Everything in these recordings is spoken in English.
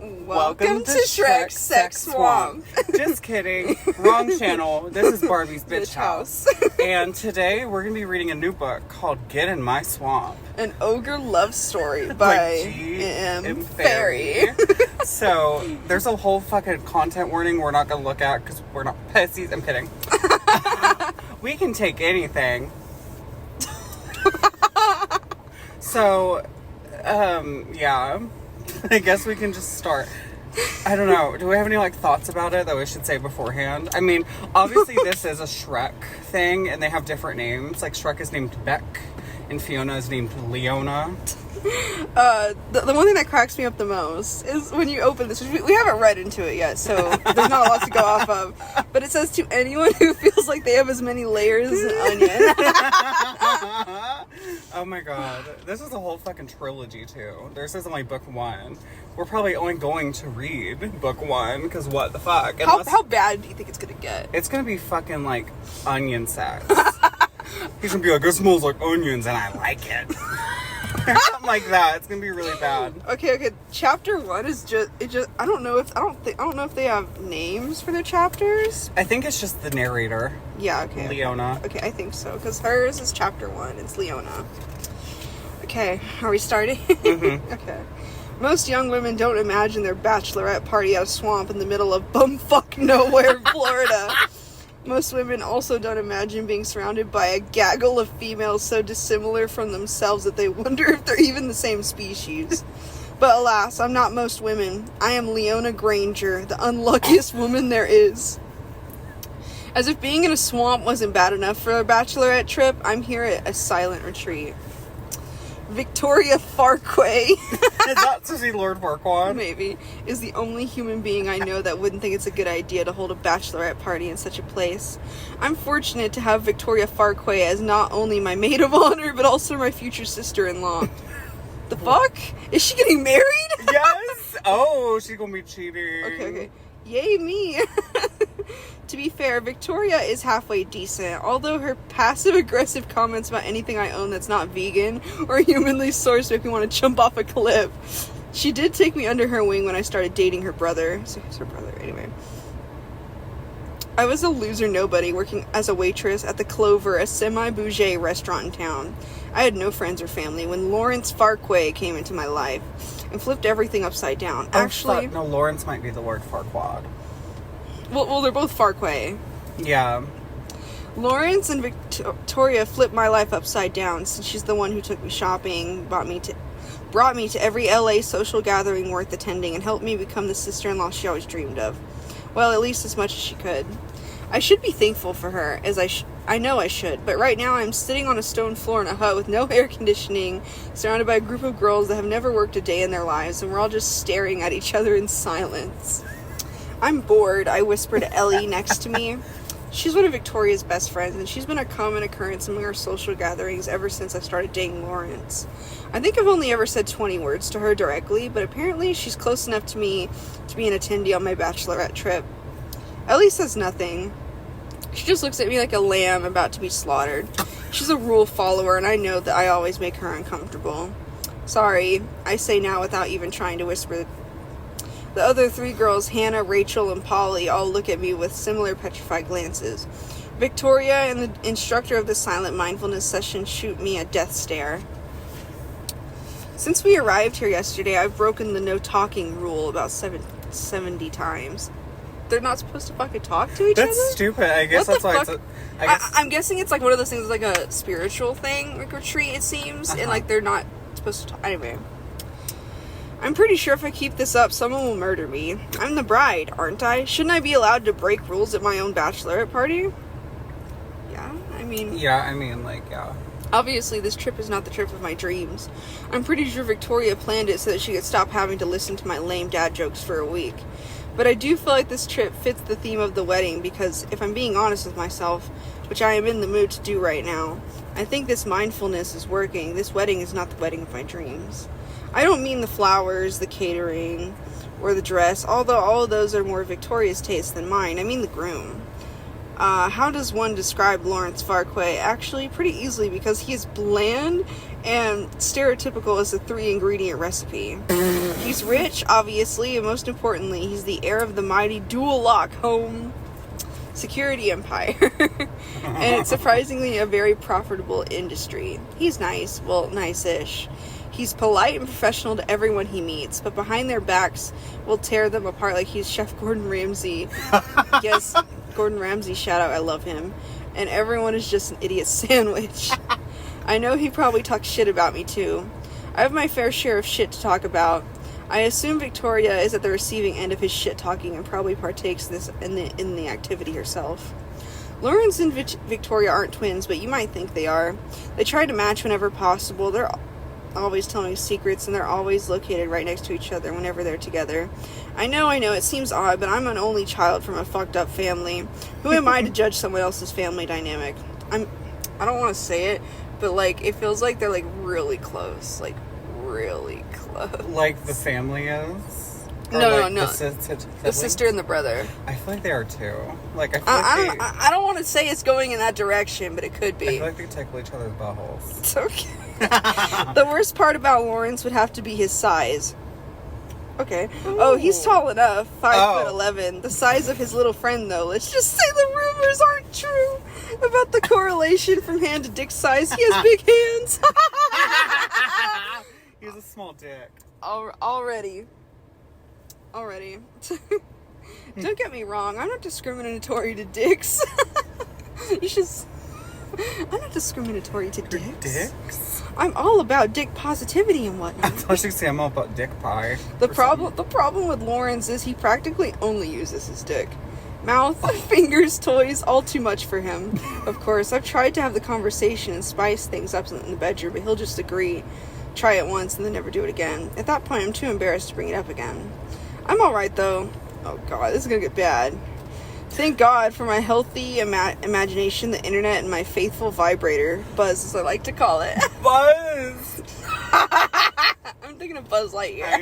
Welcome to Shrek's Sex Swamp. Just kidding. Wrong channel. This is Barbie's Bitch House. And today we're going to be reading a new book called Get in My Swamp. An ogre love story by G.M. Ferry. So there's a whole fucking content warning we're not going to look at because we're not pussies. I'm kidding. We can take anything. So, yeah. I guess we can just start. I don't know. Do we have any, thoughts about it that we should say beforehand? I mean, obviously this is a Shrek thing, and they have different names. Like, Shrek is named Beck, and Fiona is named Leona. The one thing that cracks me up the most is when you open this, we haven't read into it yet, so there's not a lot to go off of, but it says, to anyone who feels like they have as many layers as an onion. Oh my god. This is a whole fucking trilogy, too. This is only book one. We're probably only going to read book one, because what the fuck? How bad do you think it's gonna get? It's gonna be fucking, onion sex. He's gonna be like, it smells like onions, and I like it. Or something like that. It's gonna be really bad. Okay. Chapter 1 is I don't know if they have names for their chapters. I think it's just the narrator. Yeah, okay. Leona. Okay, I think so, because hers is chapter 1. It's Leona. Okay, are we starting? Mm-hmm. Okay. Most young women don't imagine their bachelorette party at a swamp in the middle of bumfuck nowhere, Florida. Most women also don't imagine being surrounded by a gaggle of females so dissimilar from themselves that they wonder if they're even the same species. But alas, I'm not most women. I am Leona Granger, the unluckiest woman there is. As if being in a swamp wasn't bad enough for a bachelorette trip, I'm here at a silent retreat. Victoria Farquhar. Is that to see Lord Farquaad? Maybe. Is the only human being I know that wouldn't think it's a good idea to hold a bachelorette party in such a place. I'm fortunate to have Victoria Farquhar as not only my maid of honor, but also my future sister-in-law. The fuck? Is she getting married? Yes! Oh, she's gonna be cheating. Okay. Yay me. To be fair, Victoria is halfway decent, although her passive-aggressive comments about anything I own that's not vegan or humanly sourced make me want to jump off a cliff. She did take me under her wing when I started dating her brother. So it's her brother, anyway. I was a loser nobody working as a waitress at the Clover, a semi-bougie restaurant in town. I had no friends or family when Lawrence Farquhar came into my life and flipped everything upside down. Oh, actually, fuck. No, Lawrence might be the Lord Farquaad. Well, they're both Farquhar. Yeah. Lawrence and Victoria flipped my life upside down since she's the one who took me shopping, brought me to every LA social gathering worth attending, and helped me become the sister-in-law she always dreamed of. Well, at least as much as she could. I should be thankful for her, as I know I should, but right now I'm sitting on a stone floor in a hut with no air conditioning, surrounded by a group of girls that have never worked a day in their lives, and we're all just staring at each other in silence. I'm bored, I whisper to Ellie next to me. She's one of Victoria's best friends, and she's been a common occurrence among our social gatherings ever since I started dating Lawrence. I think I've only ever said 20 words to her directly, but apparently she's close enough to me to be an attendee on my bachelorette trip. Ellie says nothing. She just looks at me like a lamb about to be slaughtered. She's a rule follower, and I know that I always make her uncomfortable. Sorry, I say now without even trying to whisper. The other three girls, Hannah, Rachel, and Polly, all look at me with similar petrified glances. Victoria and the instructor of the silent mindfulness session shoot me a death stare. Since we arrived here yesterday, I've broken the no talking rule about 70 times. They're not supposed to fucking talk to each other? That's stupid. I guess that's why it's I'm guessing it's one of those things, like a spiritual thing, like retreat, it seems. And they're not supposed to talk. Anyway. I'm pretty sure if I keep this up, someone will murder me. I'm the bride, aren't I? Shouldn't I be allowed to break rules at my own bachelorette party? Yeah. Obviously, this trip is not the trip of my dreams. I'm pretty sure Victoria planned it so that she could stop having to listen to my lame dad jokes for a week. But I do feel like this trip fits the theme of the wedding because, if I'm being honest with myself, which I am in the mood to do right now, I think this mindfulness is working. This wedding is not the wedding of my dreams. I don't mean the flowers, the catering, or the dress, although all of those are more Victoria's taste than mine. I mean the groom. How does one describe Lawrence Farquhar? Actually, pretty easily, because he is bland And stereotypical is a 3-ingredient recipe. He's rich, obviously, and most importantly, he's the heir of the mighty dual-lock home security empire. And it's surprisingly a very profitable industry. He's nice. Well, nice-ish. He's polite and professional to everyone he meets, but behind their backs will tear them apart like he's Chef Gordon Ramsay. Yes, Gordon Ramsay, shout out, I love him. And everyone is just an idiot sandwich. I know he probably talks shit about me too. I have my fair share of shit to talk about. I assume Victoria is at the receiving end of his shit talking and probably partakes in the activity herself. Lawrence and Victoria aren't twins, but you might think they are. They try to match whenever possible. They're always telling secrets, and they're always located right next to each other whenever they're together. I know, it seems odd, but I'm an only child from a fucked up family. Who am I to judge someone else's family dynamic? I don't want to say it, but, like, it feels like they're, like, really close. Like, really close. Like the family is? Or no. The sister and the brother. I feel like they are too. Like, I don't want to say it's going in that direction, but it could be. I feel like they tickle each other's buttholes. It's okay. The worst part about Lawrence would have to be his size. Okay. Ooh. Oh, he's tall enough. 5'11". The size of his little friend, though. Let's just say the rumors aren't true about the correlation from hand to dick size. He has big hands. He has a small dick. Already. Don't get me wrong. I'm not discriminatory to dicks. I'm not discriminatory to dicks. I'm all about dick positivity and whatnot. I thought you'd say I'm all about dick pie. The problem with Lawrence is he practically only uses his dick. Mouth, fingers, toys, all too much for him. Of course, I've tried to have the conversation and spice things up in the bedroom, but he'll just agree. Try it once and then never do it again. At that point, I'm too embarrassed to bring it up again. I'm alright though. Oh god, this is gonna get bad. Thank God for my healthy imagination, the internet, and my faithful vibrator. Buzz, as I like to call it. Buzz! I'm thinking of Buzz Lightyear.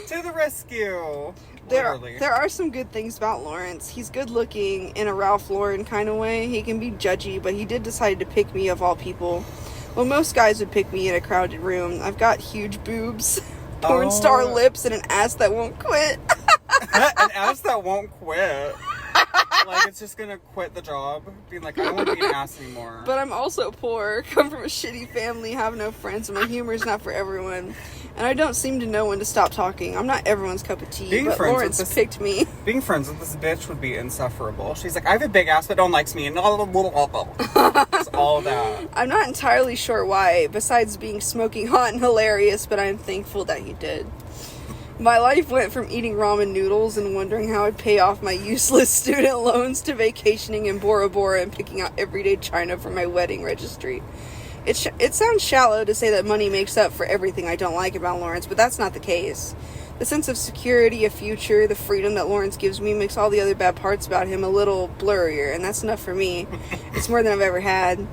To the rescue! There are some good things about Lawrence. He's good looking in a Ralph Lauren kind of way. He can be judgy, but he did decide to pick me of all people. Well, most guys would pick me in a crowded room. I've got huge boobs, porn star lips, and an ass that won't quit. An ass that won't quit? Like, it's just gonna quit the job, being like, I don't want to be an ass anymore. But I'm also poor, come from a shitty family, have no friends, and my humor is not for everyone. And I don't seem to know when to stop talking. I'm not everyone's cup of tea, but Lawrence picked me. Being friends with this bitch would be insufferable. She's like, I have a big ass, but no one likes me. And just all that. I'm not entirely sure why, besides being smoking hot and hilarious, but I'm thankful that he did. My life went from eating ramen noodles and wondering how I'd pay off my useless student loans to vacationing in Bora Bora and picking out everyday china for my wedding registry. It sounds shallow to say that money makes up for everything I don't like about Lawrence, but that's not the case. The sense of security, a future, the freedom that Lawrence gives me makes all the other bad parts about him a little blurrier, and that's enough for me. It's more than I've ever had.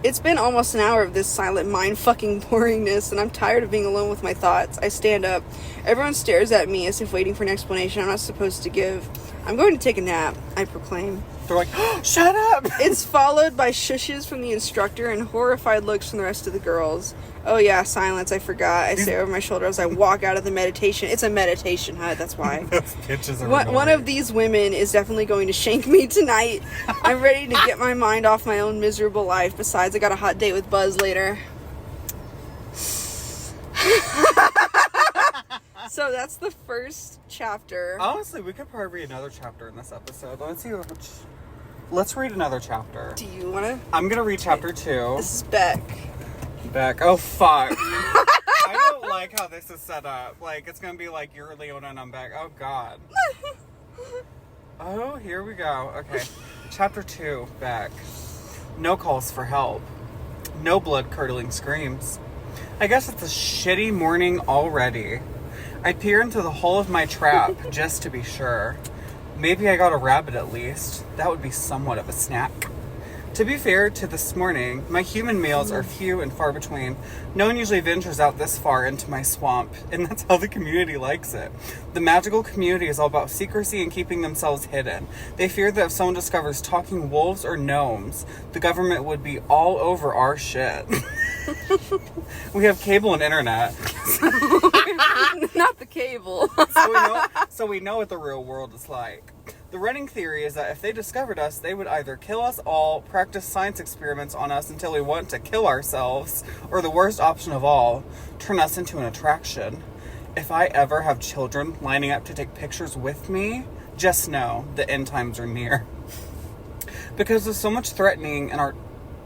It's been almost an hour of this silent mind-fucking boringness, and I'm tired of being alone with my thoughts. I stand up. Everyone stares at me as if waiting for an explanation I'm not supposed to give. I'm going to take a nap, I proclaim. They're like, oh, shut up! It's followed by shushes from the instructor and horrified looks from the rest of the girls. Oh yeah, silence, I forgot. I say over my shoulder as I walk out of the meditation. It's a meditation hut, that's why. Those bitches are one of these women is definitely going to shank me tonight. I'm ready to get my mind off my own miserable life. Besides, I got a hot date with Buzz later. So that's the first chapter. Honestly, we could probably read another chapter in this episode. Let's read another chapter. Do you want to? I'm going to read chapter 2. This is Beck. Oh, fuck. I don't like how this is set up. Like, it's going to be like, you're Leona and I'm Beck. Oh, God. Oh, here we go. Okay. Chapter 2, Beck. No calls for help. No blood-curdling screams. I guess it's a shitty morning already. I peer into the hole of my trap, just to be sure. Maybe I got a rabbit at least. That would be somewhat of a snack. To be fair to this morning, my human meals are few and far between. No one usually ventures out this far into my swamp, and that's how the community likes it. The magical community is all about secrecy and keeping themselves hidden. They fear that if someone discovers talking wolves or gnomes, the government would be all over our shit. We have cable and internet. Not the cable. So we know what the real world is like. The running theory is that if they discovered us, they would either kill us all, practice science experiments on us until we want to kill ourselves, or the worst option of all, turn us into an attraction. If I ever have children lining up to take pictures with me, just know the end times are near. Because there's so much threatening in our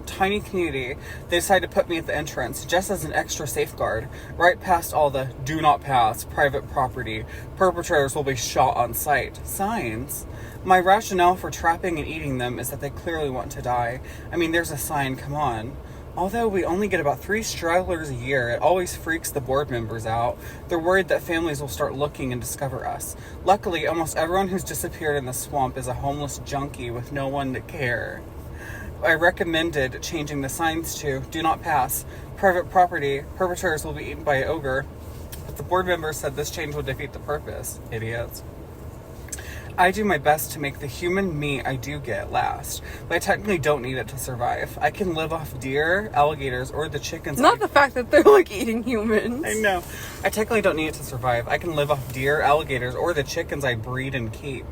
tiny community, they decided to put me at the entrance just as an extra safeguard, right past all the "do not pass, private property, perpetrators will be shot on sight" signs. My rationale for trapping and eating them is that they clearly want to die. I mean, there's a sign, come on. Although we only get about 3 stragglers a year, it always freaks the board members out. They're worried that families will start looking and discover us. Luckily, almost everyone who's disappeared in the swamp is a homeless junkie with no one to care. I recommended changing the signs to "do not pass, private property, perpetrators will be eaten by an ogre," but the board members said this change would defeat the purpose. Idiots. I do my best to make the human meat I do get last, but I technically don't need it to survive. I can live off deer, alligators, or the chickens. Not the fact that they're like eating humans. I know. I technically don't need it to survive. I can live off deer, alligators, or the chickens I breed and keep.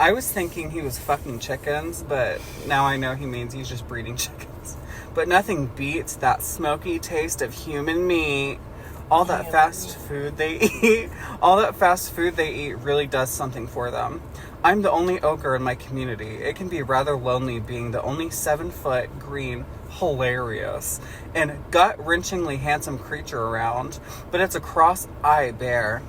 I was thinking he was fucking chickens, but now I know he means he's just breeding chickens. But nothing beats that smoky taste of human meat. All that fast food they eat really does something for them. I'm the only ogre in my community. It can be rather lonely being the only 7-foot, green, hilarious, and gut-wrenchingly handsome creature around, but it's a cross-eyed bear.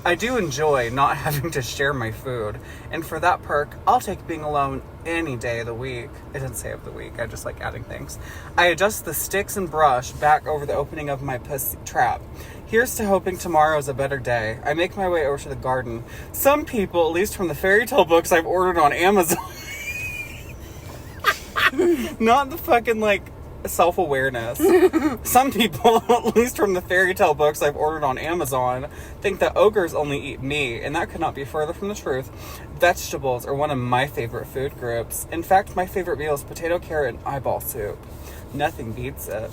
I do enjoy not having to share my food, and for that perk, I'll take being alone any day of the week. It didn't say of the week, I just like adding things. I adjust the sticks and brush back over the opening of my pussy trap. Here's to hoping tomorrow is a better day. I make my way over to the garden. Some people, at least from the fairy tale books I've ordered on Amazon, not the fucking, like, self-awareness. Some people, at least from the fairy tale books I've ordered on Amazon, think that ogres only eat meat, and that could not be further from the truth. Vegetables are one of my favorite food groups. In fact, my favorite meal is potato, carrot, and eyeball soup. Nothing beats it.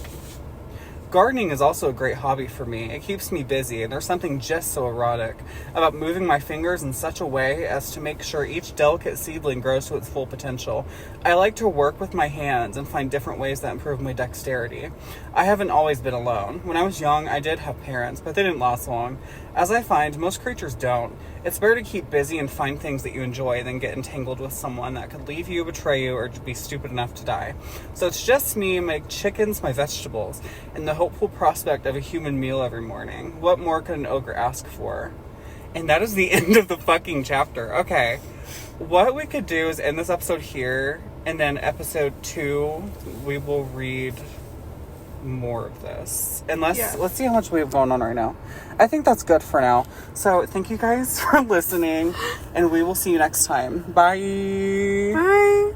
Gardening is also a great hobby for me. It keeps me busy, and there's something just so erotic about moving my fingers in such a way as to make sure each delicate seedling grows to its full potential. I like to work with my hands and find different ways that improve my dexterity. I haven't always been alone. When I was young, I did have parents, but they didn't last long. As I find, most creatures don't. It's better to keep busy and find things that you enjoy than get entangled with someone that could leave you, betray you, or be stupid enough to die. So it's just me, my chickens, my vegetables, and the hopeful prospect of a human meal every morning. What more could an ogre ask for? And that is the end of the fucking chapter. Okay. What we could do is end this episode here, and then episode 2, we will read more of this. Let's see how much we have going on right now. I think that's good for now. So thank you guys for listening, and we will see you next time. Bye. Bye.